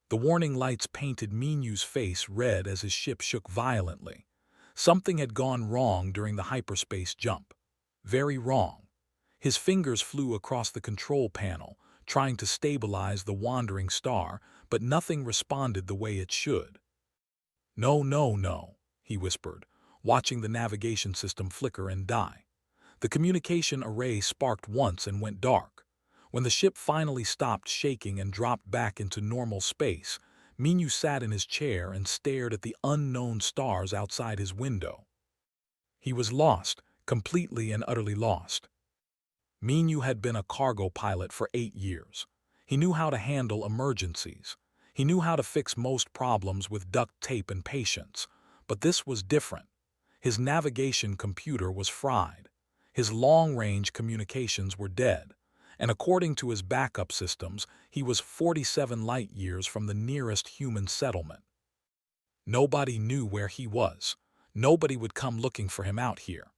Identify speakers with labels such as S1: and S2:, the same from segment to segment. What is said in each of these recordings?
S1: The warning lights painted Minyu's face red as his ship shook violently. Something had gone wrong during the hyperspace jump. Very wrong. His fingers flew across the control panel, trying to stabilize the wandering star, but nothing responded the way it should. "No, no, no," he whispered, watching the navigation system flicker and die. The communication array sparked once and went dark. When the ship finally stopped shaking and dropped back into normal space, Minyu sat in his chair and stared at the unknown stars outside his window. He was lost, completely and utterly lost. Minyu had been a cargo pilot for 8 years. He knew how to handle emergencies. He knew how to fix most problems with duct tape and patience. But this was different. His navigation computer was fried. His long-range communications were dead. And according to his backup systems, he was 47 light-years from the nearest human settlement. Nobody knew where he was. Nobody would come looking for him out here.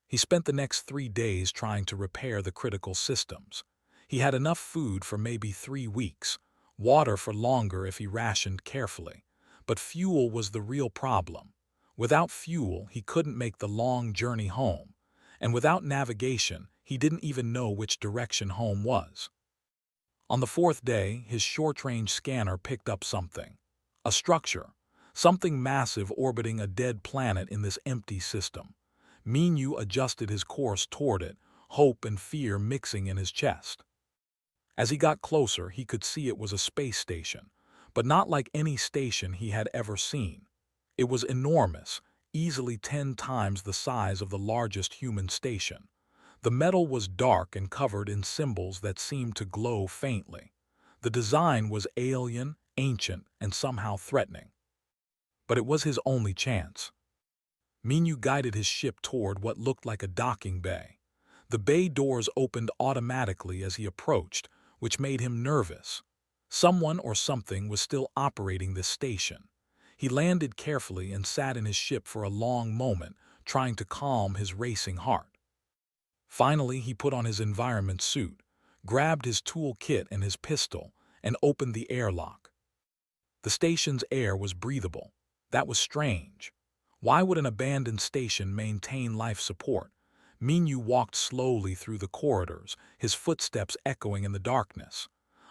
S1: He spent the next 3 days trying to repair the critical systems. He had enough food for maybe 3 weeks, water for longer if he rationed carefully. But fuel was the real problem. Without fuel, he couldn't make the long journey home. And without navigation, he didn't even know which direction home was. On the 4th day, his short-range scanner picked up something. A structure. Something massive orbiting a dead planet in this empty system. Minyu adjusted his course toward it, hope and fear mixing in his chest. As he got closer, he could see it was a space station, but not like any station he had ever seen. It was enormous, easily 10 times the size of the largest human station. The metal was dark and covered in symbols that seemed to glow faintly. The design was alien, ancient, and somehow threatening. But it was his only chance. Minyu guided his ship toward what looked like a docking bay. The bay doors opened automatically as he approached, which made him nervous. Someone or something was still operating this station. He landed carefully and sat in his ship for a long moment, trying to calm his racing heart. Finally, he put on his environment suit, grabbed his tool kit and his pistol, and opened the airlock. The station's air was breathable. That was strange. Why would an abandoned station maintain life support? Minyu walked slowly through the corridors, his footsteps echoing in the darkness.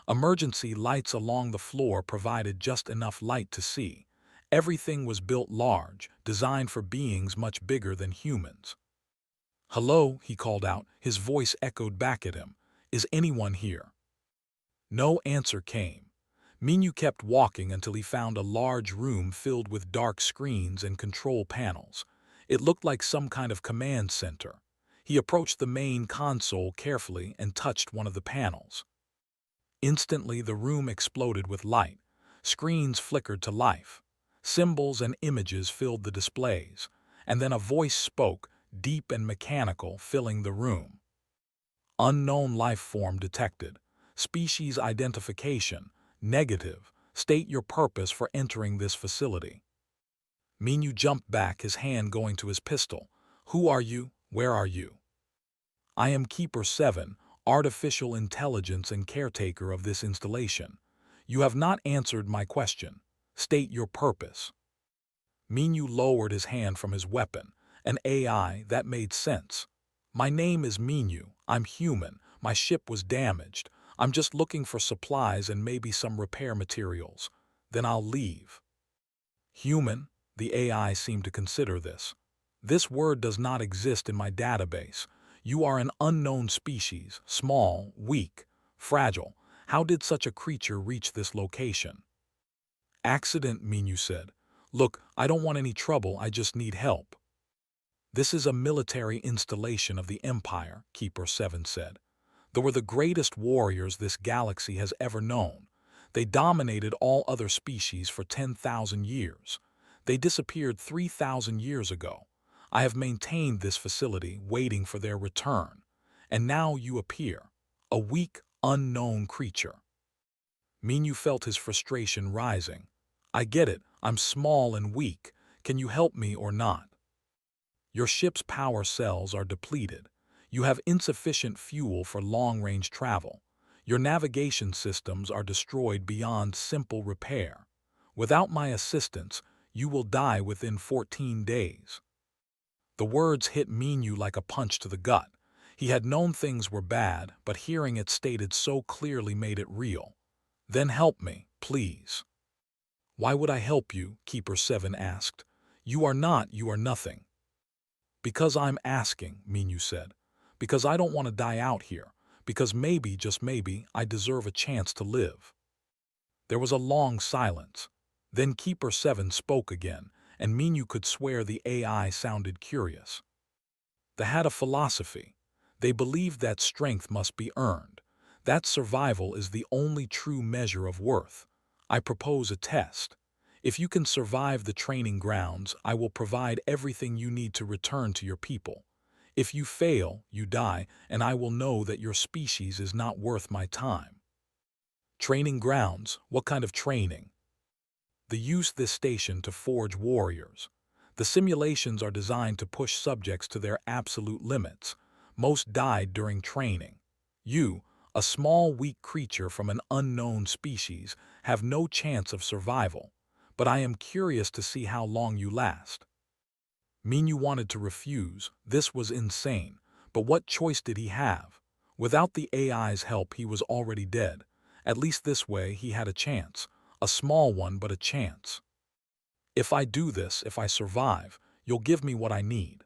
S1: Emergency lights along the floor provided just enough light to see. Everything was built large, designed for beings much bigger than humans. "Hello," he called out, his voice echoed back at him. "Is anyone here?" No answer came. Minyu kept walking until he found a large room filled with dark screens and control panels. It looked like some kind of command center. He approached the main console carefully and touched one of the panels. Instantly, the room exploded with light. Screens flickered to life. Symbols and images filled the displays. And then a voice spoke, deep and mechanical, filling the room. "Unknown life form detected. Species identification. Negative. State your purpose for entering this facility." Minyu jumped back, his hand going to his pistol. "Who are you? Where are you?" "I am Keeper 7, artificial intelligence and caretaker of this installation. You have not answered my question. State your purpose." Minyu lowered his hand from his weapon. An AI, that made sense. "My name is Minyu. I'm human. My ship was damaged. I'm just looking for supplies and maybe some repair materials. Then I'll leave." "Human?" The AI seemed to consider this. "This word does not exist in my database. You are an unknown species, small, weak, fragile. How did such a creature reach this location?" "Accident," Minyu said. "Look, I don't want any trouble, I just need help." "This is a military installation of the Empire," Keeper 7 said. "They were the greatest warriors this galaxy has ever known. They dominated all other species for 10,000 years. They disappeared 3,000 years ago. I have maintained this facility, waiting for their return. And now you appear, a weak, unknown creature." Minyu felt his frustration rising. "I get it, I'm small and weak. Can you help me or not? Your ship's power cells are depleted. You have insufficient fuel for long-range travel. Your navigation systems are destroyed beyond simple repair. Without my assistance, you will die within 14 days. The words hit Minyu like a punch to the gut. He had known things were bad, but hearing it stated so clearly made it real. Then help me, please. Why would I help you? Keeper 7 asked. You are nothing. Because I'm asking, Minyu said. Because I don't want to die out here. Because maybe, just maybe, I deserve a chance to live. There was a long silence. Then Keeper 7 spoke again, and Minyu could swear the AI sounded curious. They had a philosophy. They believed that strength must be earned, that survival is the only true measure of worth. I propose a test. If you can survive the training grounds, I will provide everything you need to return to your people. If you fail, you die, and I will know that your species is not worth my time. Training grounds? What kind of training? They use this station to forge warriors. The simulations are designed to push subjects to their absolute limits. Most died during training. You, a small, weak creature from an unknown species, have no chance of survival. But I am curious to see how long you last. Minyu wanted to refuse. This was insane. But what choice did he have? Without the AI's help, he was already dead. At least this way, he had a chance. A small one, but a chance. If I do this, if I survive, you'll give me what I need.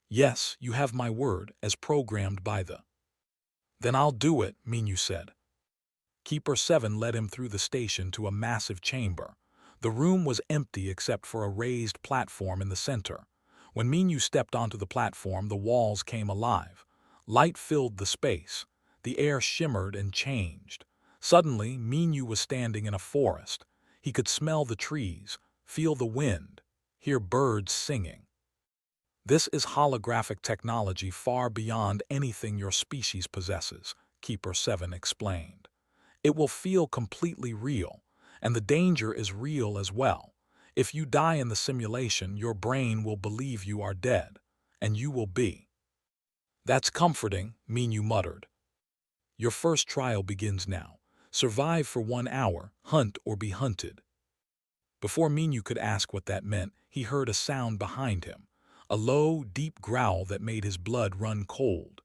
S1: Yes, you have my word, as programmed by the. Then I'll do it, Minyu said. Keeper 7 led him through the station to a massive chamber. The room was empty except for a raised platform in the center. When Minyu stepped onto the platform, the walls came alive. Light filled the space. The air shimmered and changed. Suddenly, Minyu was standing in a forest. He could smell the trees, feel the wind, hear birds singing. This is holographic technology far beyond anything your species possesses, Keeper 7 explained. It will feel completely real, and the danger is real as well. If you die in the simulation, your brain will believe you are dead, and you will be. That's comforting, Minyu muttered. Your first trial begins now. Survive for 1 hour, hunt or be hunted. Before Minyu could ask what that meant, he heard a sound behind him, a low, deep growl that made his blood run cold.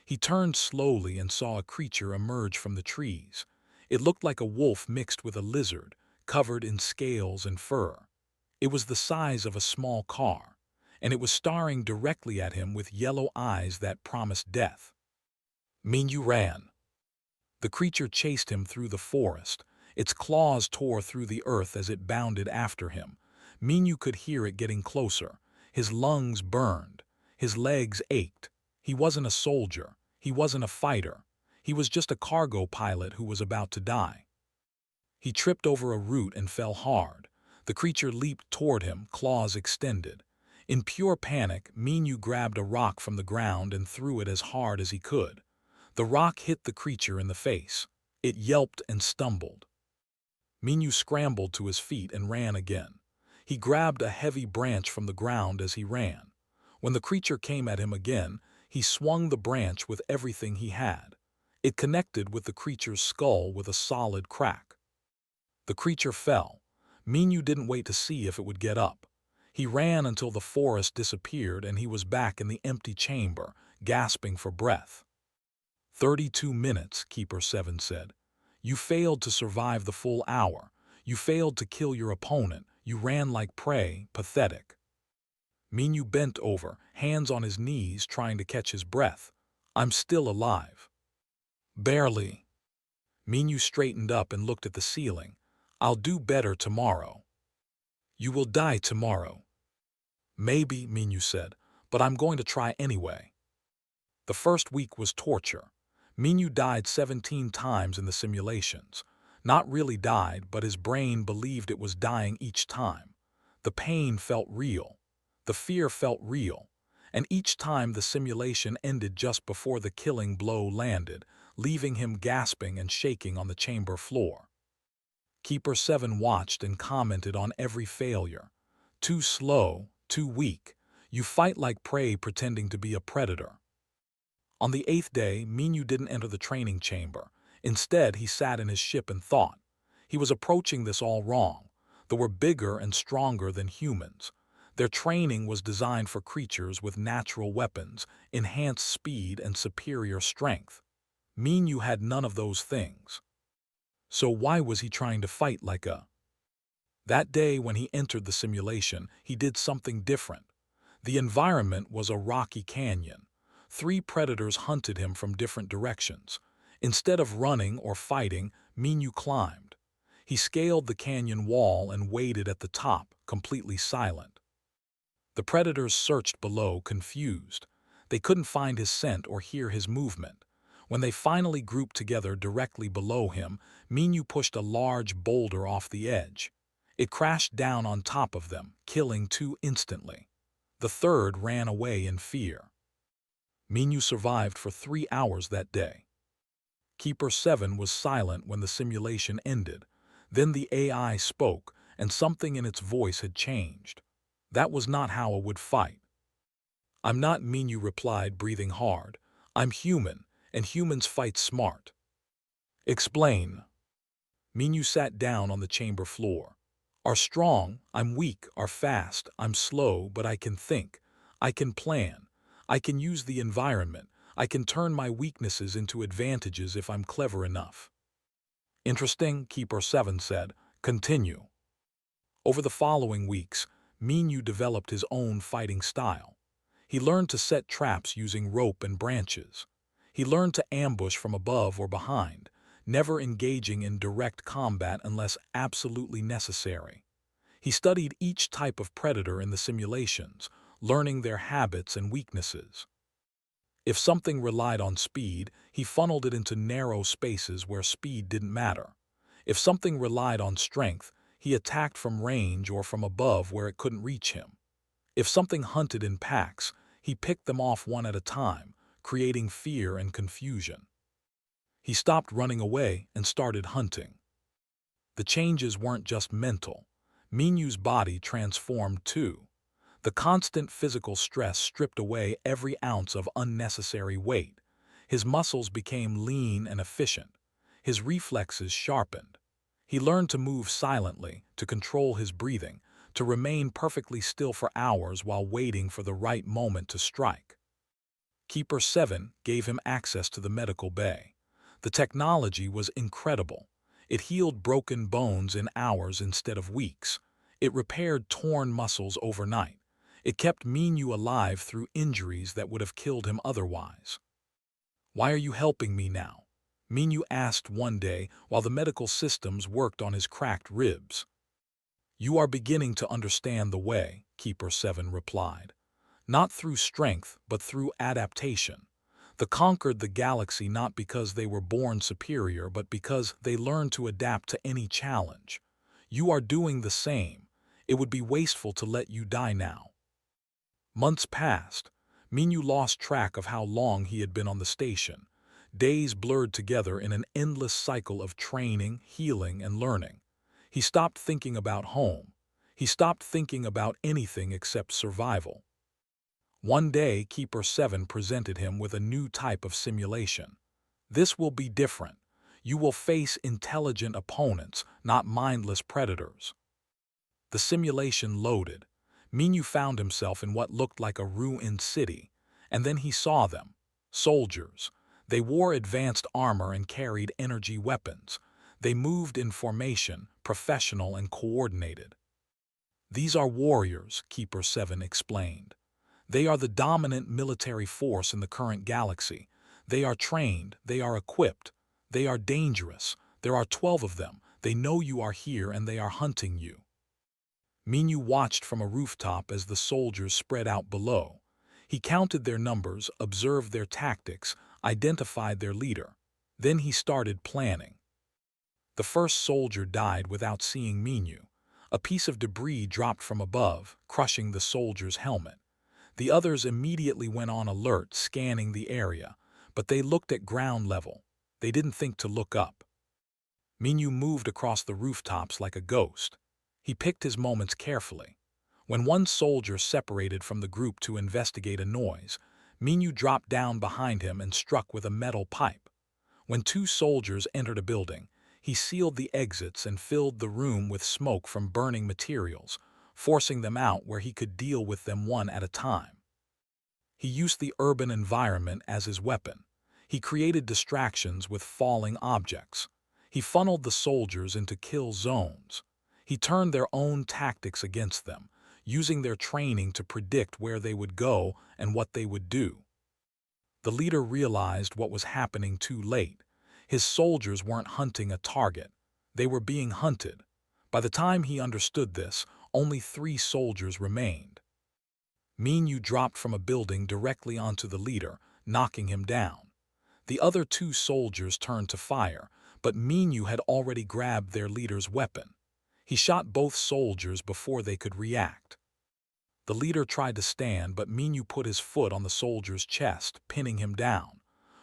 S1: He turned slowly and saw a creature emerge from the trees. It looked like a wolf mixed with a lizard, covered in scales and fur. It was the size of a small car, and it was staring directly at him with yellow eyes that promised death. Minyu ran. The creature chased him through the forest. Its claws tore through the earth as it bounded after him. Minyu could hear it getting closer. His lungs burned. His legs ached. He wasn't a soldier. He wasn't a fighter. He was just a cargo pilot who was about to die. He tripped over a root and fell hard. The creature leaped toward him, claws extended. In pure panic, Minyu grabbed a rock from the ground and threw it as hard as he could. The rock hit the creature in the face. It yelped and stumbled. Minyu scrambled to his feet and ran again. He grabbed a heavy branch from the ground as he ran. When the creature came at him again, he swung the branch with everything he had. It connected with the creature's skull with a solid crack. The creature fell. Minyu didn't wait to see if it would get up. He ran until the forest disappeared and he was back in the empty chamber, gasping for breath. 32 minutes, Keeper 7 said. You failed to survive the full hour. You failed to kill your opponent. You ran like prey, pathetic. Minyu bent over, hands on his knees, trying to catch his breath. I'm still alive. Barely. Minyu straightened up and looked at the ceiling. I'll do better tomorrow. You will die tomorrow. Maybe, Minyu said, but I'm going to try anyway. The first week was torture. Minyu died 17 times in the simulations. Not really died, but his brain believed it was dying each time. The pain felt real. The fear felt real. And each time the simulation ended just before the killing blow landed, leaving him gasping and shaking on the chamber floor. Keeper 7 watched and commented on every failure. Too slow, too weak. You fight like prey pretending to be a predator. On the 8th day, Minyu didn't enter the training chamber. Instead, he sat in his ship and thought. He was approaching this all wrong. They were bigger and stronger than humans. Their training was designed for creatures with natural weapons, enhanced speed, and superior strength. Minyu had none of those things. So why was he trying to fight like a... That day when he entered the simulation, he did something different. The environment was a rocky canyon. 3 predators hunted him from different directions. Instead of running or fighting, Minyu climbed. He scaled the canyon wall and waited at the top, completely silent. The predators searched below, confused. They couldn't find his scent or hear his movement. When they finally grouped together directly below him, Minyu pushed a large boulder off the edge. It crashed down on top of them, killing 2 instantly. The third ran away in fear. Minyu survived for 3 hours that day. Keeper 7 was silent when the simulation ended. Then the AI spoke, and something in its voice had changed. That was not how it would fight. "I'm not," Minyu replied, breathing hard. "I'm human, and humans fight smart." "Explain." Minyu sat down on the chamber floor. "Are strong, I'm weak. Are fast, I'm slow, but I can think. I can plan. I can use the environment. I can turn my weaknesses into advantages if I'm clever enough." "Interesting," Keeper 7 said. "Continue." Over the following weeks, Minyu developed his own fighting style. He learned to set traps using rope and branches. He learned to ambush from above or behind, never engaging in direct combat unless absolutely necessary. He studied each type of predator in the simulations, learning their habits and weaknesses. If something relied on speed, he funneled it into narrow spaces where speed didn't matter. If something relied on strength, he attacked from range or from above where it couldn't reach him. If something hunted in packs, he picked them off one at a time, creating fear and confusion. He stopped running away and started hunting. The changes weren't just mental. Minyu's body transformed too. The constant physical stress stripped away every ounce of unnecessary weight. His muscles became lean and efficient. His reflexes sharpened. He learned to move silently, to control his breathing, to remain perfectly still for hours while waiting for the right moment to strike. Keeper 7 gave him access to the medical bay. The technology was incredible. It healed broken bones in hours instead of weeks. It repaired torn muscles overnight. It kept Minyu alive through injuries that would have killed him otherwise. "Why are you helping me now?" Minyu asked one day while the medical systems worked on his cracked ribs. "You are beginning to understand the way," Keeper 7 replied. "Not through strength, but through adaptation. They conquered the galaxy not because they were born superior, but because they learned to adapt to any challenge. You are doing the same. It would be wasteful to let you die now." Months passed. Minyu lost track of how long he had been on the station. Days blurred together in an endless cycle of training, healing, and learning. He stopped thinking about home. He stopped thinking about anything except survival. One day, Keeper 7 presented him with a new type of simulation. "This will be different. You will face intelligent opponents, not mindless predators." The simulation loaded. Minyu found himself in what looked like a ruined city, and then he saw them. Soldiers. They wore advanced armor and carried energy weapons. They moved in formation, professional and coordinated. "These are warriors," Keeper 7 explained. "They are the dominant military force in the current galaxy. They are trained, they are equipped, they are dangerous. There are 12 of them. They know you are here and they are hunting you." Minyu watched from a rooftop as the soldiers spread out below. He counted their numbers, observed their tactics, identified their leader. Then he started planning. The first soldier died without seeing Minyu. A piece of debris dropped from above, crushing the soldier's helmet. The others immediately went on alert, scanning the area, but they looked at ground level. They didn't think to look up. Minyu moved across the rooftops like a ghost. He picked his moments carefully. When one soldier separated from the group to investigate a noise, Minyu dropped down behind him and struck with a metal pipe. When two soldiers entered a building, he sealed the exits and filled the room with smoke from burning materials, forcing them out where he could deal with them one at a time. He used the urban environment as his weapon. He created distractions with falling objects. He funneled the soldiers into kill zones. He turned their own tactics against them, using their training to predict where they would go and what they would do. The leader realized what was happening too late. His soldiers weren't hunting a target. They were being hunted. By the time he understood this, only 3 soldiers remained. Minyu dropped from a building directly onto the leader, knocking him down. The other 2 soldiers turned to fire, but Minyu had already grabbed their leader's weapon. He shot both soldiers before they could react. The leader tried to stand, but Minyu put his foot on the soldier's chest, pinning him down.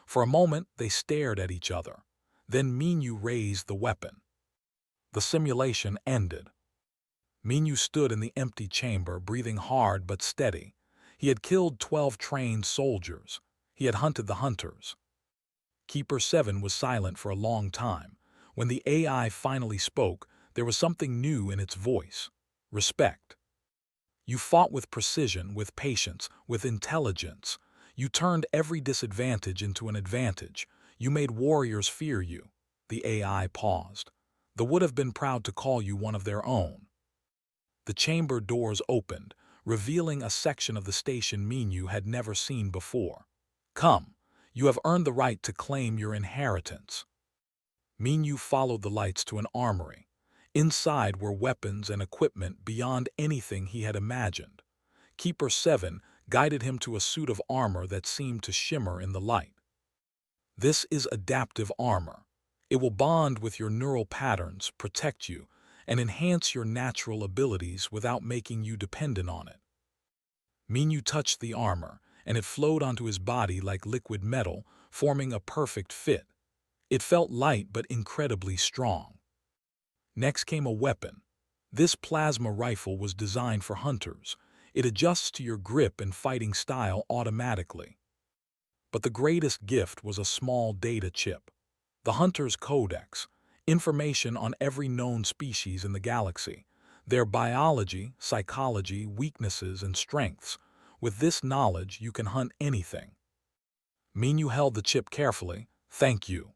S1: For a moment, they stared at each other. Then Minyu raised the weapon. The simulation ended. Minyu stood in the empty chamber, breathing hard but steady. He had killed 12 trained soldiers. He had hunted the hunters. Keeper 7 was silent for a long time. When the AI finally spoke, there was something new in its voice: respect. You fought with precision, with patience, with intelligence. You turned every disadvantage into an advantage. You made warriors fear you. The AI paused. They would have been proud to call you one of their own. The chamber doors opened, revealing a section of the station Minyu had never seen before. Come, you have earned the right to claim your inheritance. Minyu followed the lights to an armory. Inside were weapons and equipment beyond anything he had imagined. Keeper 7 guided him to a suit of armor that seemed to shimmer in the light. This is adaptive armor. It will bond with your neural patterns, protect you, and enhance your natural abilities without making you dependent on it. Minyu touched the armor, and it flowed onto his body like liquid metal, forming a perfect fit. It felt light but incredibly strong. Next came a weapon. This plasma rifle was designed for hunters. It adjusts to your grip and fighting style automatically. But the greatest gift was a small data chip. The Hunter's Codex, information on every known species in the galaxy, their biology, psychology, weaknesses, and strengths. With this knowledge, you can hunt anything. Minyu held the chip carefully. Thank you.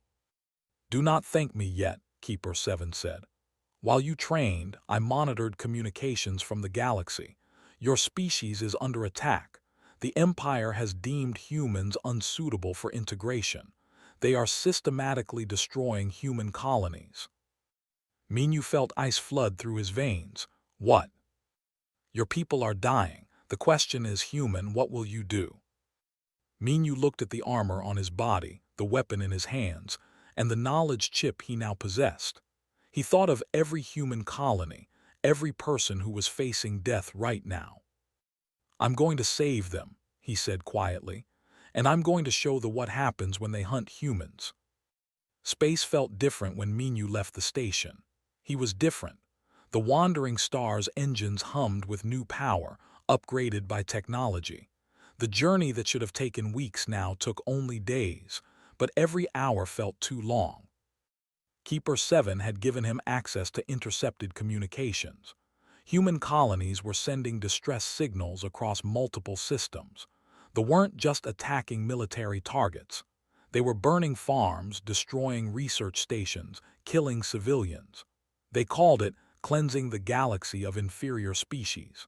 S1: Do not thank me yet, Keeper 7 said. While you trained, I monitored communications from the galaxy. Your species is under attack. The Empire has deemed humans unsuitable for integration. They are systematically destroying human colonies. Minyu felt ice flood through his veins. What? Your people are dying. The question is, human, what will you do? Minyu looked at the armor on his body, the weapon in his hands, and the knowledge chip he now possessed. He thought of every human colony, every person who was facing death right now. I'm going to save them, he said quietly, and I'm going to show them what happens when they hunt humans. Space felt different when Minyu left the station. He was different. The wandering star's engines hummed with new power, upgraded by technology. The journey that should have taken weeks now took only days, but every hour felt too long. Keeper 7 had given him access to intercepted communications. Human colonies were sending distress signals across multiple systems. They weren't just attacking military targets. They were burning farms, destroying research stations, killing civilians. They called it cleansing the galaxy of inferior species.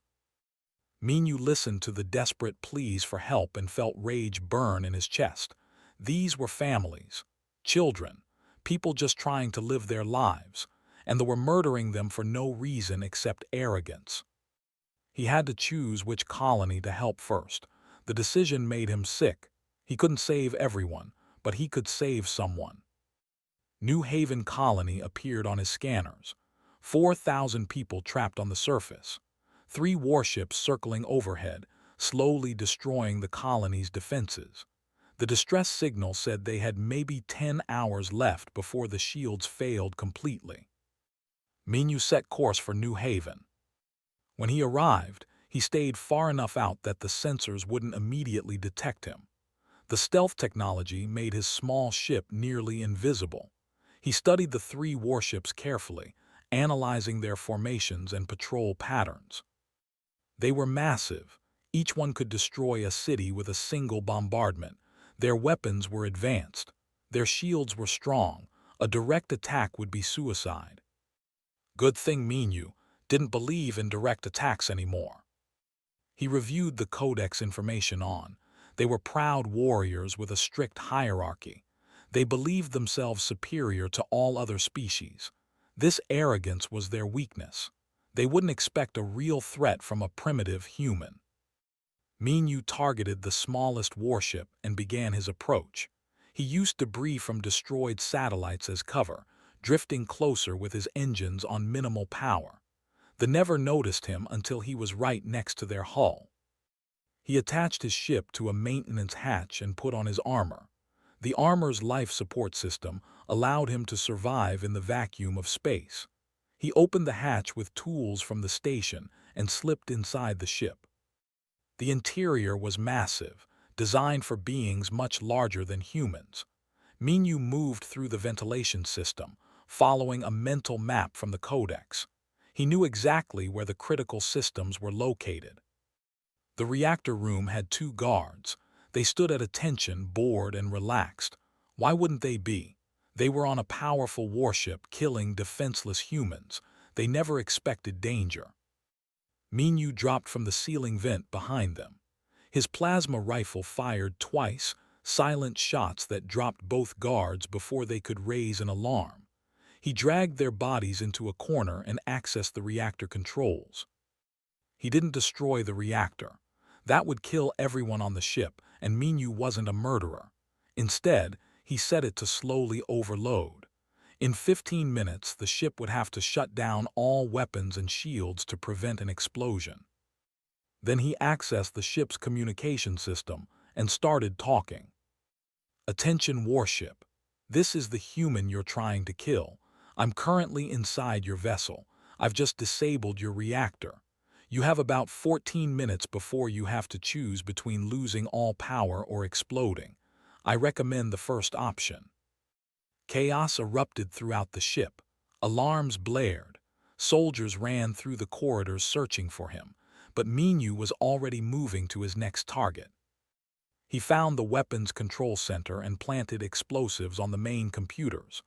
S1: Minyu listened to the desperate pleas for help and felt rage burn in his chest. These were families, children, people just trying to live their lives, and they were murdering them for no reason except arrogance. He had to choose which colony to help first. The decision made him sick. He couldn't save everyone, but he could save someone. New Haven Colony appeared on his scanners. 4,000 people trapped on the surface. 3 warships circling overhead, slowly destroying the colony's defenses. The distress signal said they had maybe 10 hours left before the shields failed completely. Minyu set course for New Haven. When he arrived, he stayed far enough out that the sensors wouldn't immediately detect him. The stealth technology made his small ship nearly invisible. He studied the three warships carefully, analyzing their formations and patrol patterns. They were massive. Each one could destroy a city with a single bombardment. Their weapons were advanced. Their shields were strong. A direct attack would be suicide. Good thing Minyu didn't believe in direct attacks anymore. He reviewed the codex information on. They were proud warriors with a strict hierarchy. They believed themselves superior to all other species. This arrogance was their weakness. They wouldn't expect a real threat from a primitive human. Minyu targeted the smallest warship and began his approach. He used debris from destroyed satellites as cover, drifting closer with his engines on minimal power. They never noticed him until he was right next to their hull. He attached his ship to a maintenance hatch and put on his armor. The armor's life support system allowed him to survive in the vacuum of space. He opened the hatch with tools from the station and slipped inside the ship. The interior was massive, designed for beings much larger than humans. Minyu moved through the ventilation system, following a mental map from the codex. He knew exactly where the critical systems were located. The reactor room had two guards. They stood at attention, bored and relaxed. Why wouldn't they be? They were on a powerful warship killing defenseless humans. They never expected danger. Minyu dropped from the ceiling vent behind them. His plasma rifle fired twice, silent shots that dropped both guards before they could raise an alarm. He dragged their bodies into a corner and accessed the reactor controls. He didn't destroy the reactor. That would kill everyone on the ship, and Minyu wasn't a murderer. Instead, he set it to slowly overload. In 15 minutes, the ship would have to shut down all weapons and shields to prevent an explosion. Then he accessed the ship's communication system and started talking. "Attention warship. This is the human you're trying to kill. I'm currently inside your vessel. I've just disabled your reactor. You have about 14 minutes before you have to choose between losing all power or exploding. I recommend the first option." Chaos erupted throughout the ship. Alarms blared. Soldiers ran through the corridors searching for him, but Minyu was already moving to his next target. He found the weapons control center and planted explosives on the main computers.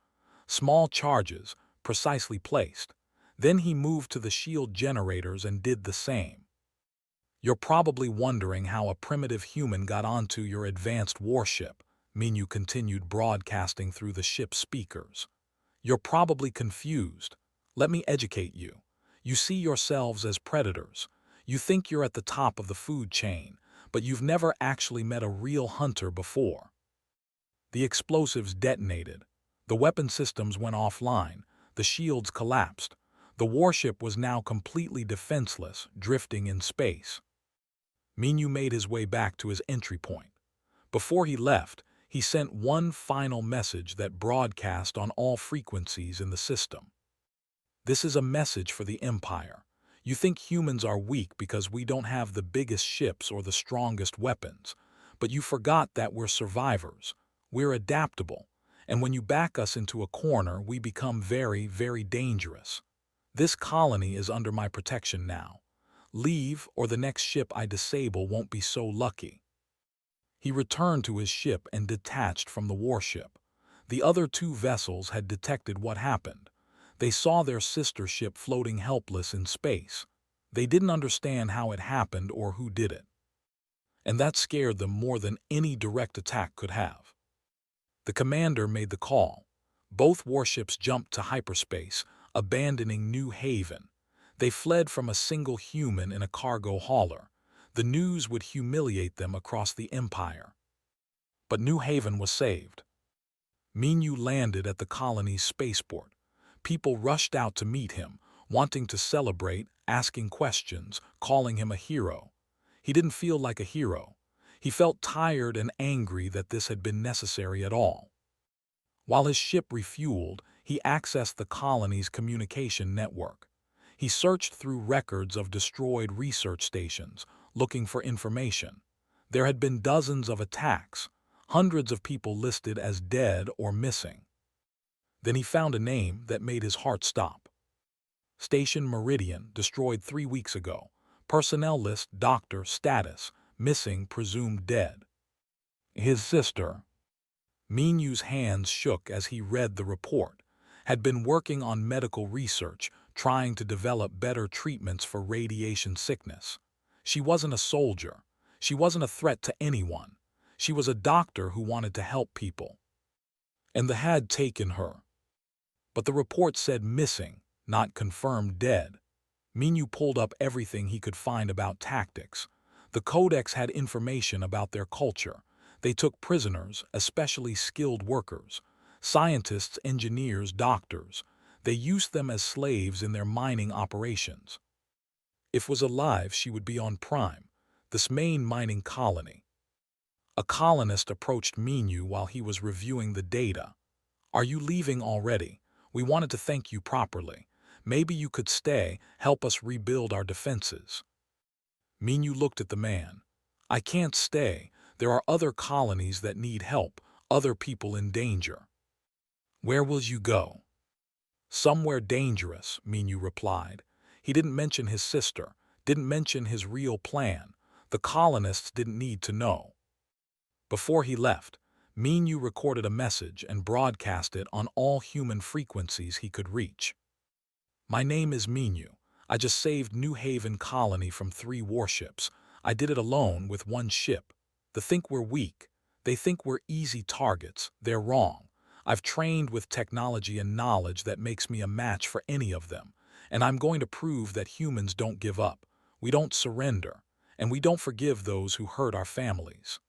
S1: Small charges, precisely placed. Then he moved to the shield generators and did the same. "You're probably wondering how a primitive human got onto your advanced warship," Minyu continued broadcasting through the ship's speakers. "You're probably confused. Let me educate you. You see yourselves as predators. You think you're at the top of the food chain, but you've never actually met a real hunter before." The explosives detonated. The weapon systems went offline. The shields collapsed. The warship was now completely defenseless, drifting in space. Minyu made his way back to his entry point. Before he left, he sent one final message that broadcast on all frequencies in the system. "This is a message for the Empire. You think humans are weak because we don't have the biggest ships or the strongest weapons, but you forgot that we're survivors. We're adaptable, and when you back us into a corner, we become very, very dangerous. This colony is under my protection now. Leave, or the next ship I disable won't be so lucky." He returned to his ship and detached from the warship. The other two vessels had detected what happened. They saw their sister ship floating helpless in space. They didn't understand how it happened or who did it. And that scared them more than any direct attack could have. The commander made the call. Both warships jumped to hyperspace, abandoning New Haven. They fled from a single human in a cargo hauler. The news would humiliate them across the Empire. But New Haven was saved. Minyu landed at the colony's spaceport. People rushed out to meet him, wanting to celebrate, asking questions, calling him a hero. He didn't feel like a hero. He felt tired and angry that this had been necessary at all. While his ship refueled, he accessed the colony's communication network. He searched through records of destroyed research stations, looking for information. There had been dozens of attacks. hundreds of people listed as dead or missing. Then he found a name that made his heart stop. Station Meridian, destroyed 3 weeks ago. Personnel list, doctor, status, missing, presumed dead. His sister, Minyu's hands shook as he read the report, had been working on medical research, trying to develop better treatments for radiation sickness. She wasn't a soldier. She wasn't a threat to anyone. She was a doctor who wanted to help people. And the had taken her. But the report said missing, not confirmed dead. Minyu pulled up everything he could find about tactics. The Codex had information about their culture. They took prisoners, especially skilled workers, scientists, engineers, doctors. They used them as slaves in their mining operations. If was alive, she would be on Prime, this main mining colony. A colonist approached Minyu while he was reviewing the data. "Are you leaving already? We wanted to thank you properly. Maybe you could stay, help us rebuild our defenses." Minyu looked at the man. "I can't stay. There are other colonies that need help, other people in danger." "Where will you go?" "Somewhere dangerous," Minyu replied. He didn't mention his sister, didn't mention his real plan. The colonists didn't need to know. Before he left, Minyu recorded a message and broadcast it on all human frequencies he could reach. "My name is Minyu. I just saved New Haven Colony from 3 warships. I did it alone with 1 ship. They think we're weak. They think we're easy targets. They're wrong. I've trained with technology and knowledge that makes me a match for any of them. And I'm going to prove that humans don't give up. We don't surrender. And we don't forgive those who hurt our families."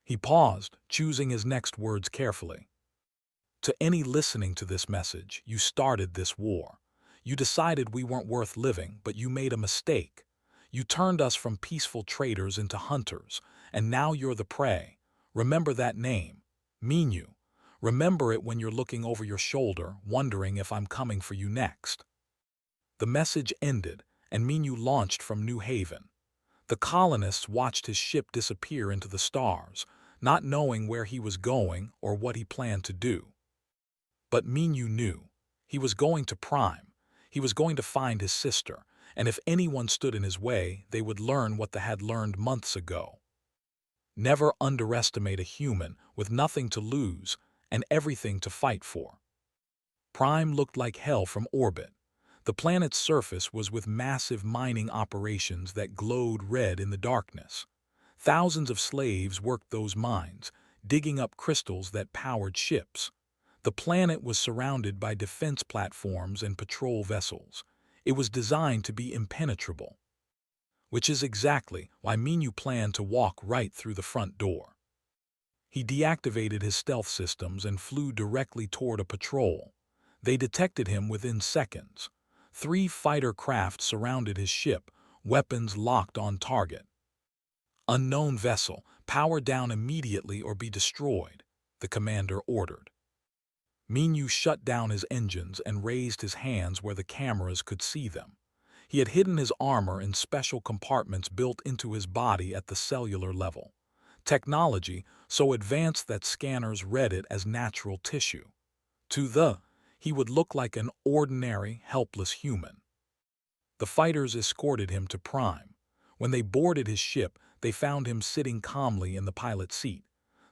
S1: He paused, choosing his next words carefully. "To any listening to this message, you started this war. You decided we weren't worth living, but you made a mistake. You turned us from peaceful traders into hunters, and now you're the prey. Remember that name, Minyu. Remember it when you're looking over your shoulder, wondering if I'm coming for you next." The message ended, and Minyu launched from New Haven. The colonists watched his ship disappear into the stars, not knowing where he was going or what he planned to do. But Minyu knew. He was going to Prime. He was going to find his sister, and if anyone stood in his way, they would learn what they had learned months ago. Never underestimate a human with nothing to lose and everything to fight for. Prime looked like hell from orbit. The planet's surface was with massive mining operations that glowed red in the darkness. Thousands of slaves worked those mines, digging up crystals that powered ships. The planet was surrounded by defense platforms and patrol vessels. It was designed to be impenetrable. Which is exactly why Minyu planned to walk right through the front door. He deactivated his stealth systems and flew directly toward a patrol. They detected him within seconds. 3 fighter craft surrounded his ship, weapons locked on target. "Unknown vessel, power down immediately or be destroyed," the commander ordered. Minyu shut down his engines and raised his hands where the cameras could see them. He had hidden his armor in special compartments built into his body at the cellular level. Technology so advanced that scanners read it as natural tissue. He would look like an ordinary, helpless human. The fighters escorted him to Prime. When they boarded his ship, they found him sitting calmly in the pilot's seat.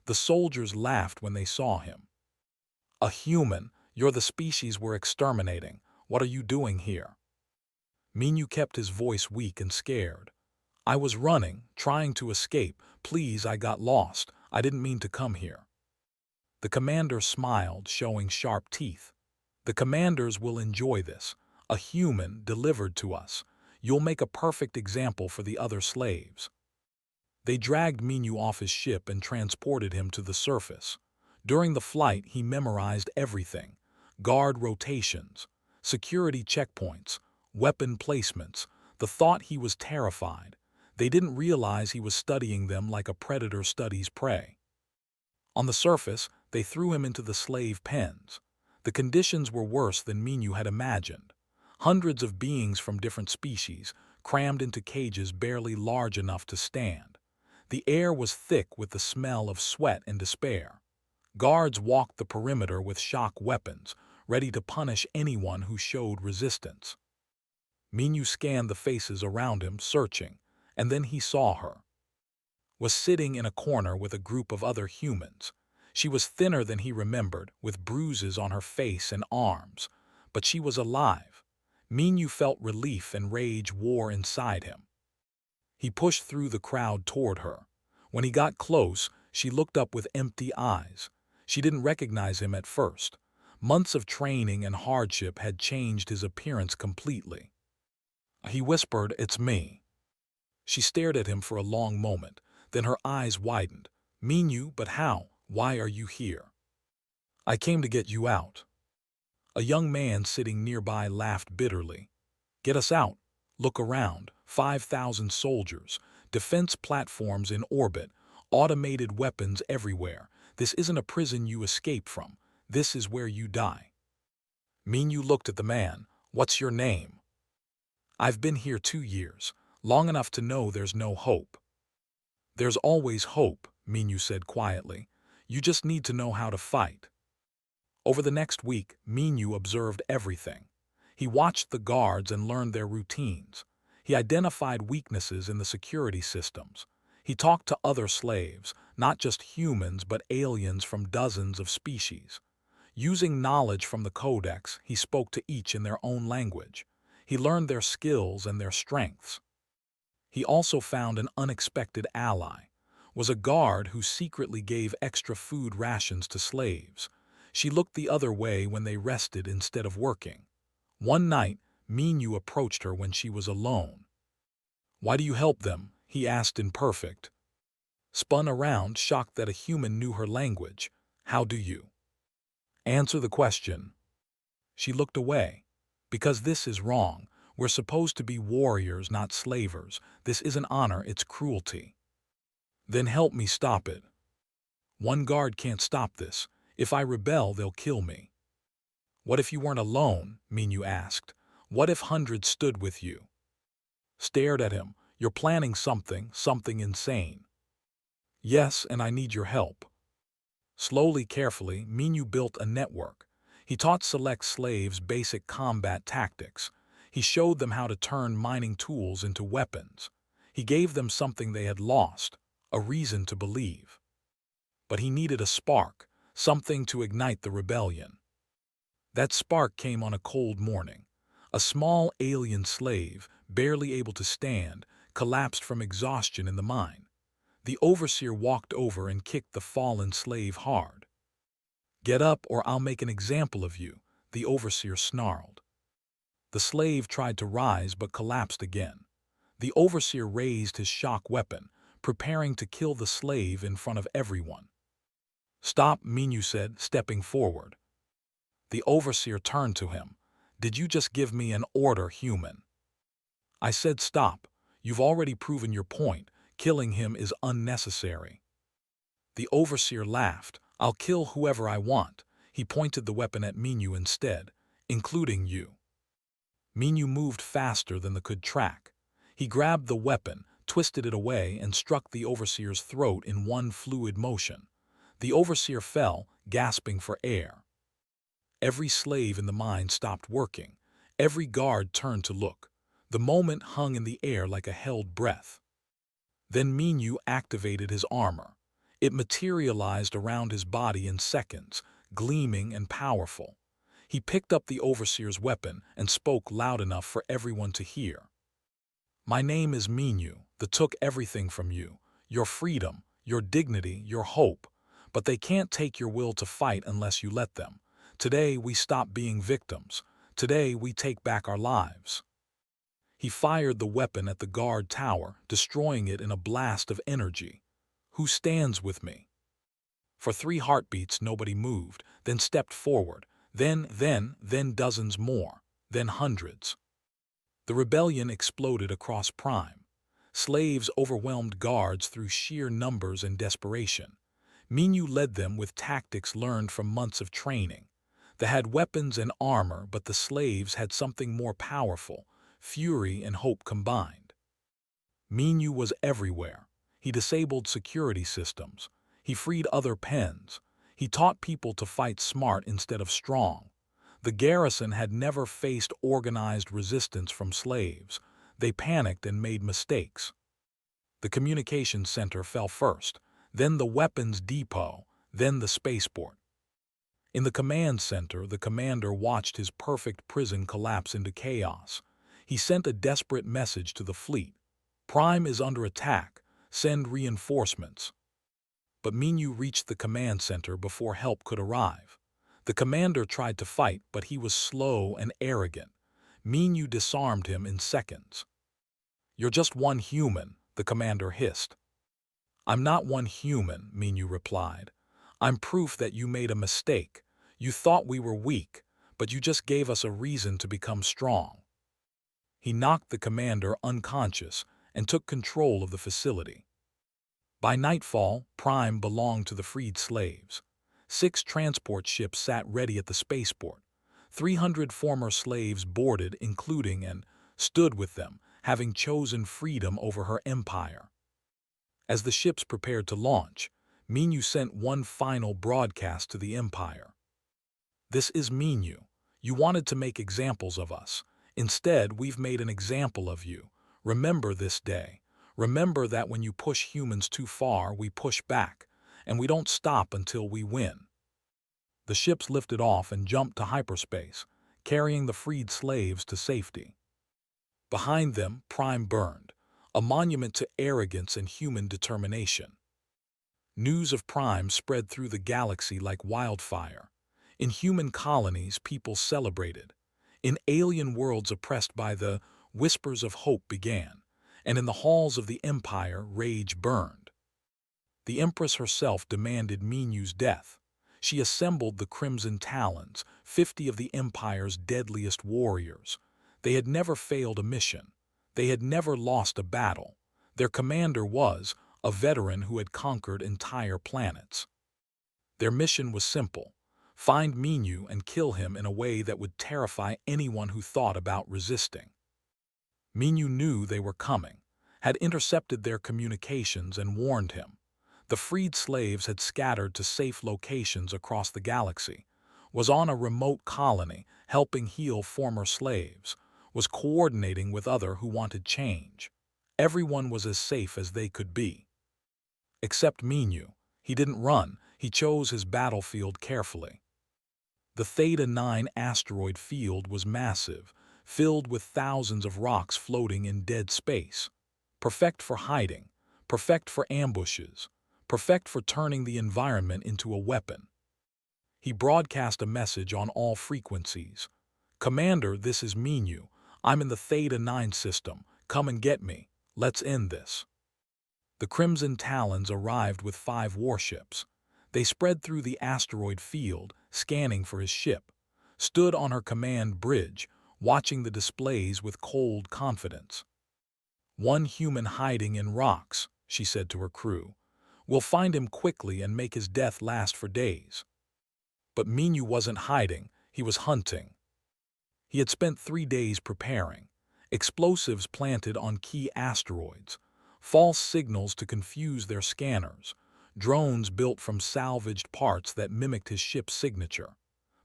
S1: The soldiers laughed when they saw him. "A human, you're the species we're exterminating. What are you doing here?" Minyu kept his voice weak and scared. "I was running, trying to escape. Please, I got lost. I didn't mean to come here." The commander smiled, showing sharp teeth. "The commanders will enjoy this. A human delivered to us. You'll make a perfect example for the other slaves." They dragged Minyu off his ship and transported him to the surface. During the flight, he memorized everything: guard rotations, security checkpoints, weapon placements. The thought he was terrified. They didn't realize he was studying them like a predator studies prey. On the surface, they threw him into the slave pens. The conditions were worse than Minyu had imagined. Hundreds of beings from different species, crammed into cages barely large enough to stand. The air was thick with the smell of sweat and despair. Guards walked the perimeter with shock weapons, ready to punish anyone who showed resistance. Minyu scanned the faces around him, searching, and then he saw her. Was sitting in a corner with a group of other humans. She was thinner than he remembered, with bruises on her face and arms, but she was alive. Minyu felt relief and rage war inside him. He pushed through the crowd toward her. When he got close, she looked up with empty eyes. She didn't recognize him at first. Months of training and hardship had changed his appearance completely. He whispered, "It's me." She stared at him for a long moment, then her eyes widened. "Minyu, but how? Why are you here?" "I came to get you out." A young man sitting nearby laughed bitterly. "Get us out. Look around. 5,000 soldiers, defense platforms in orbit, automated weapons everywhere. This isn't a prison you escape from. This is where you die." Minyu looked at the man. "What's your name?" "I've been here 2 years, long enough to know there's no hope." "There's always hope," Minyu said quietly. "You just need to know how to fight." Over the next week, Minyu observed everything. He watched the guards and learned their routines. He identified weaknesses in the security systems. He talked to other slaves, not just humans but aliens from dozens of species. Using knowledge from the codex, he spoke to each in their own language. He learned their skills and their strengths. He also found an unexpected ally. Was a guard who secretly gave extra food rations to slaves. She looked the other way when they rested instead of working. One night, Minyu approached her when she was alone. "Why do you help them?" he asked in perfect. Spun around, shocked that a human knew her language. "How do you?" "Answer the question." She looked away. "Because this is wrong. We're supposed to be warriors, not slavers. This isn't honor, it's cruelty." "Then help me stop it." "One guard can't stop this. If I rebel, they'll kill me." "What if you weren't alone?" Minyu asked. "What if hundreds stood with you?" Stared at him. "You're planning something insane." "Yes, and I need your help." Slowly, carefully, Minyu built a network. He taught select slaves basic combat tactics. He showed them how to turn mining tools into weapons. He gave them something they had lost, a reason to believe. But he needed a spark, something to ignite the rebellion. That spark came on a cold morning. A small alien slave, barely able to stand, collapsed from exhaustion in the mine. The overseer walked over and kicked the fallen slave hard. "Get up or I'll make an example of you," the overseer snarled. The slave tried to rise but collapsed again. The overseer raised his shock weapon, preparing to kill the slave in front of everyone. "Stop," Minyu said, stepping forward. The overseer turned to him. "Did you just give me an order, human?" "I said stop. You've already proven your point. Killing him is unnecessary." The overseer laughed. "I'll kill whoever I want." He pointed the weapon at Minyu instead, "including you." Minyu moved faster than the could track. He grabbed the weapon, twisted it away, and struck the overseer's throat in one fluid motion. The overseer fell, gasping for air. Every slave in the mine stopped working. Every guard turned to look. The moment hung in the air like a held breath. Then Minyu activated his armor. It materialized around his body in seconds, gleaming and powerful. He picked up the overseer's weapon and spoke loud enough for everyone to hear. "My name is Minyu. They took everything from you. Your freedom, your dignity, your hope. But they can't take your will to fight unless you let them. Today we stop being victims. Today we take back our lives." He fired the weapon at the guard tower, destroying it in a blast of energy. "Who stands with me?" For 3 heartbeats nobody moved, then stepped forward. Then dozens more, then hundreds. The rebellion exploded across Prime. Slaves overwhelmed guards through sheer numbers and desperation. Minyu led them with tactics learned from months of training. They had weapons and armor, but the slaves had something more powerful, fury and hope combined. Minyu was everywhere. He disabled security systems. He freed other pens. He taught people to fight smart instead of strong. The garrison had never faced organized resistance from slaves. They panicked and made mistakes. The communications center fell first, then the weapons depot, then the spaceport. In the command center, the commander watched his perfect prison collapse into chaos. He sent a desperate message to the fleet. Prime is under attack. Send reinforcements. But Minu reached the command center before help could arrive. The commander tried to fight, but he was slow and arrogant. Minu disarmed him in seconds. "You're just one human," the commander hissed. "I'm not one human," Minu replied. "I'm proof that you made a mistake. You thought we were weak, but you just gave us a reason to become strong." He knocked the commander unconscious and took control of the facility. By nightfall, Prime belonged to the freed slaves. 6 transport ships sat ready at the spaceport. 300 former slaves boarded, including and stood with them, having chosen freedom over her empire. As the ships prepared to launch, Minu sent one final broadcast to the empire. "This is Minu. You wanted to make examples of us. Instead, we've made an example of you. Remember this day. Remember that when you push humans too far, we push back, and we don't stop until we win." The ships lifted off and jumped to hyperspace, carrying the freed slaves to safety. Behind them, Prime burned, a monument to arrogance and human determination. News of Prime spread through the galaxy like wildfire. In human colonies, people celebrated. In alien worlds oppressed by the whispers of hope began, and in the halls of the Empire, rage burned. The Empress herself demanded Minu's death. She assembled the Crimson Talons, 50 of the Empire's deadliest warriors. They had never failed a mission. They had never lost a battle. Their commander was a veteran who had conquered entire planets. Their mission was simple: find Minu and kill him in a way that would terrify anyone who thought about resisting. Minu knew they were coming, had intercepted their communications and warned him. The freed slaves had scattered to safe locations across the galaxy, was on a remote colony helping heal former slaves, was coordinating with others who wanted change. Everyone was as safe as they could be. Except Minu. He didn't run, he chose his battlefield carefully. The Theta 9 asteroid field was massive, filled with thousands of rocks floating in dead space. Perfect for hiding, perfect for ambushes, perfect for turning the environment into a weapon. He broadcast a message on all frequencies. "Commander, this is Minu. I'm in the Theta 9 system. Come and get me. Let's end this." The Crimson Talons arrived with 5 warships. They spread through the asteroid field, scanning for his ship, stood on her command bridge, watching the displays with cold confidence. "One human hiding in rocks," she said to her crew. "We'll find him quickly and make his death last for days." But Minu wasn't hiding, he was hunting. He had spent 3 days preparing. Explosives planted on key asteroids, false signals to confuse their scanners, drones built from salvaged parts that mimicked his ship's signature.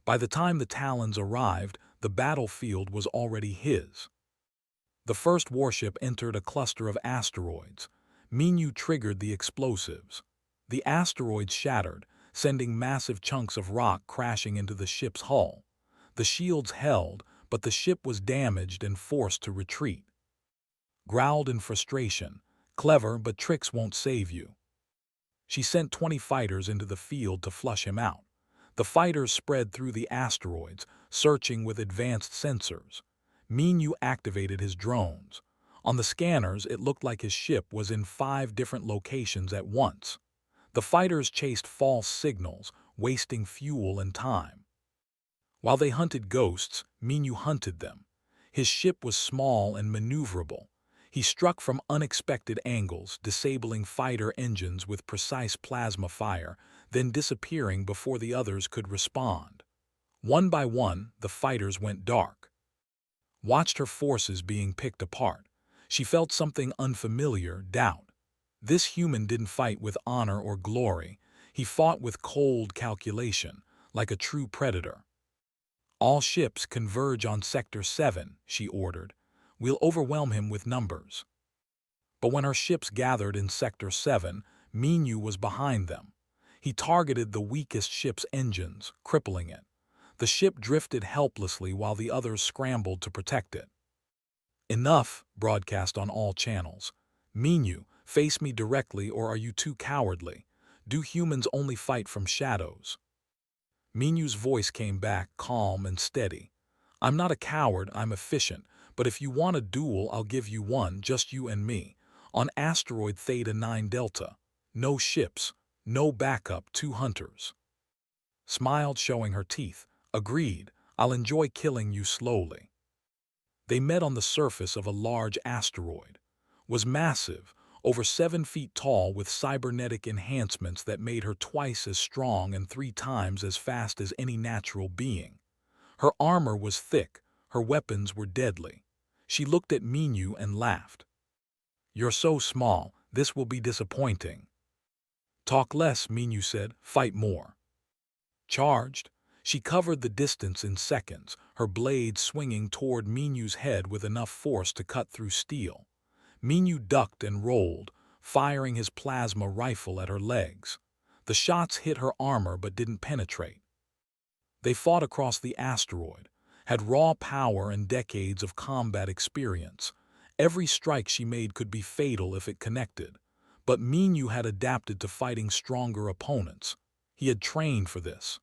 S1: By the time the Talons arrived, the battlefield was already his. The first warship entered a cluster of asteroids. Minu triggered the explosives. The asteroids shattered, sending massive chunks of rock crashing into the ship's hull. The shields held, but the ship was damaged and forced to retreat. Growled in frustration, "Clever, but tricks won't save you." She sent 20 fighters into the field to flush him out. The fighters spread through the asteroids, searching with advanced sensors. Minu activated his drones. On the scanners, it looked like his ship was in 5 different locations at once. The fighters chased false signals, wasting fuel and time. While they hunted ghosts, Minu hunted them. His ship was small and maneuverable. He struck from unexpected angles, disabling fighter engines with precise plasma fire, then disappearing before the others could respond. One by one, the fighters went dark. Watched her forces being picked apart. She felt something unfamiliar, doubt. This human didn't fight with honor or glory. He fought with cold calculation, like a true predator. "All ships converge on Sector 7, she ordered. "We'll overwhelm him with numbers." But when her ships gathered in Sector 7, Minyu was behind them. He targeted the weakest ship's engines, crippling it. The ship drifted helplessly while the others scrambled to protect it. "Enough," broadcast on all channels. "Minyu, face me directly, or are you too cowardly? Do humans only fight from shadows?" Minyu's voice came back, calm and steady. "I'm not a coward, I'm efficient, but if you want a duel, I'll give you one, just you and me, on asteroid Theta 9 Delta. No ships, no backup, 2 hunters." Smiled, showing her teeth. "Agreed, I'll enjoy killing you slowly." They met on the surface of a large asteroid. Was massive, over 7 feet tall, with cybernetic enhancements that made her twice as strong and 3 times as fast as any natural being. Her armor was thick, her weapons were deadly. She looked at Minyu and laughed. "You're so small, this will be disappointing." "Talk less," Minyu said, "fight more." Charged. She covered the distance in seconds, her blade swinging toward Minyu's head with enough force to cut through steel. Minyu ducked and rolled, firing his plasma rifle at her legs. The shots hit her armor but didn't penetrate. They fought across the asteroid, had raw power and decades of combat experience. Every strike she made could be fatal if it connected. But Minyu had adapted to fighting stronger opponents. He had trained for this.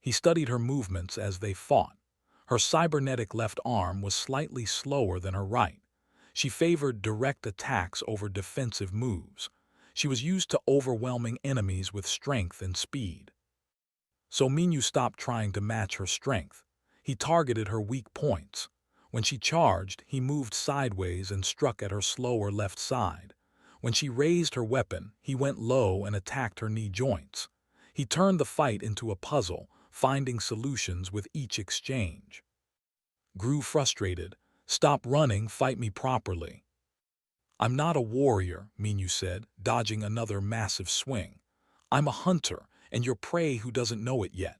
S1: He studied her movements as they fought. Her cybernetic left arm was slightly slower than her right. She favored direct attacks over defensive moves. She was used to overwhelming enemies with strength and speed. So Minyu stopped trying to match her strength. He targeted her weak points. When she charged, he moved sideways and struck at her slower left side. When she raised her weapon, he went low and attacked her knee joints. He turned the fight into a puzzle, finding solutions with each exchange. Grew frustrated. "Stop running, fight me properly." "I'm not a warrior," Minyu said, dodging another massive swing. "I'm a hunter, and your prey who doesn't know it yet."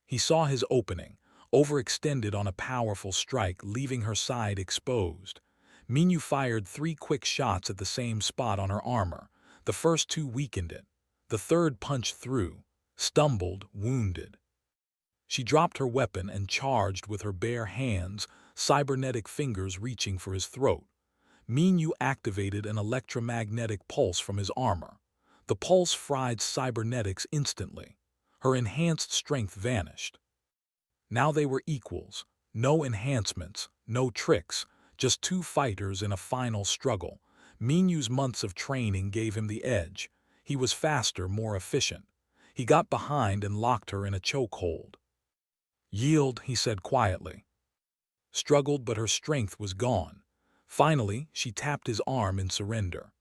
S1: He saw his opening, overextended on a powerful strike, leaving her side exposed. Minyu fired 3 quick shots at the same spot on her armor. The first 2 weakened it. The third punched through, stumbled, wounded. She dropped her weapon and charged with her bare hands, cybernetic fingers reaching for his throat. Minyu activated an electromagnetic pulse from his armor. The pulse fried cybernetics instantly. Her enhanced strength vanished. Now they were equals. No enhancements, no tricks, just 2 fighters in a final struggle. Minyu's months of training gave him the edge. He was faster, more efficient. He got behind and locked her in a chokehold. "Yield," he said quietly. Struggled, but her strength was gone. Finally, she tapped his arm in surrender.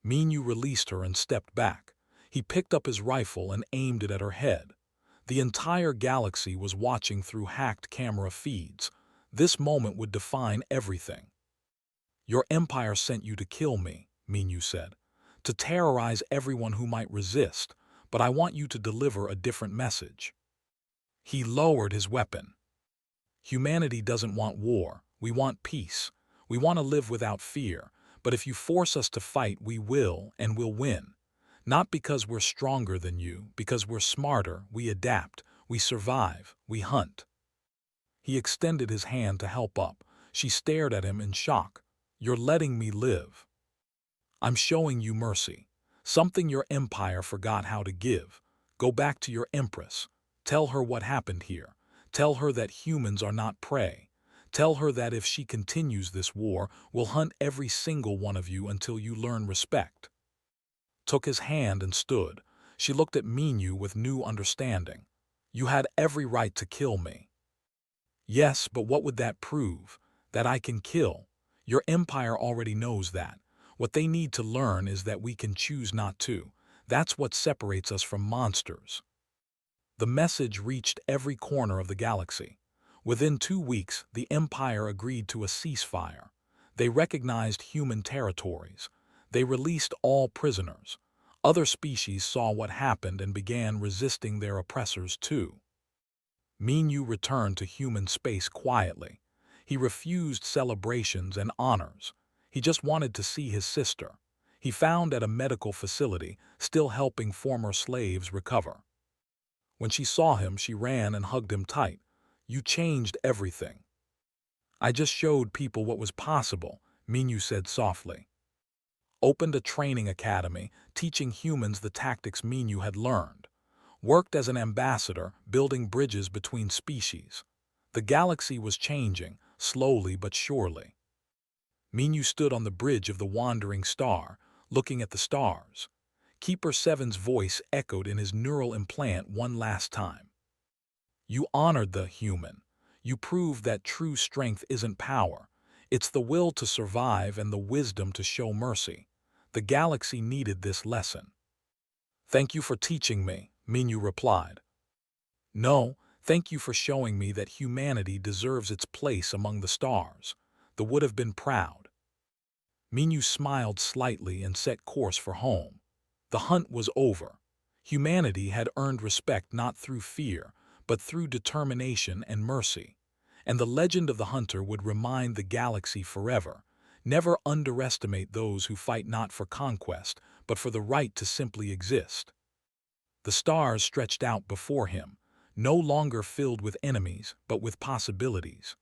S1: Minyu released her and stepped back. He picked up his rifle and aimed it at her head. The entire galaxy was watching through hacked camera feeds. This moment would define everything. "Your empire sent you to kill me," Minyu said, "to terrorize everyone who might resist, but I want you to deliver a different message." He lowered his weapon. "Humanity doesn't want war. We want peace. We want to live without fear. But if you force us to fight, we will, and we'll win. Not because we're stronger than you, because we're smarter, we adapt, we survive, we hunt." He extended his hand to help up. She stared at him in shock. "You're letting me live." "I'm showing you mercy. Something your empire forgot how to give. Go back to your empress. Tell her what happened here. Tell her that humans are not prey. Tell her that if she continues this war, we'll hunt every single one of you until you learn respect." Took his hand and stood. She looked at Minyu with new understanding. "You had every right to kill me." "Yes, but what would that prove? That I can kill? Your empire already knows that. What they need to learn is that we can choose not to. That's what separates us from monsters." The message reached every corner of the galaxy. Within 2 weeks, the Empire agreed to a ceasefire. They recognized human territories. They released all prisoners. Other species saw what happened and began resisting their oppressors too. Minyu returned to human space quietly. He refused celebrations and honors. He just wanted to see his sister. He found at a medical facility, still helping former slaves recover. When she saw him, she ran and hugged him tight. "You changed everything." "I just showed people what was possible," Minyu said softly. Opened a training academy, teaching humans the tactics Minyu had learned. Worked as an ambassador, building bridges between species. The galaxy was changing, slowly but surely. Minyu stood on the bridge of the wandering star, looking at the stars. Keeper Seven's voice echoed in his neural implant one last time. "You honored the human. You proved that true strength isn't power. It's the will to survive and the wisdom to show mercy. The galaxy needed this lesson." "Thank you for teaching me," Minyu replied. "No, thank you for showing me that humanity deserves its place among the stars. The would have been proud." Minyu smiled slightly and set course for home. The hunt was over. Humanity had earned respect not through fear, but through determination and mercy. And the legend of the hunter would remind the galaxy forever: never underestimate those who fight not for conquest, but for the right to simply exist. The stars stretched out before him, no longer filled with enemies, but with possibilities.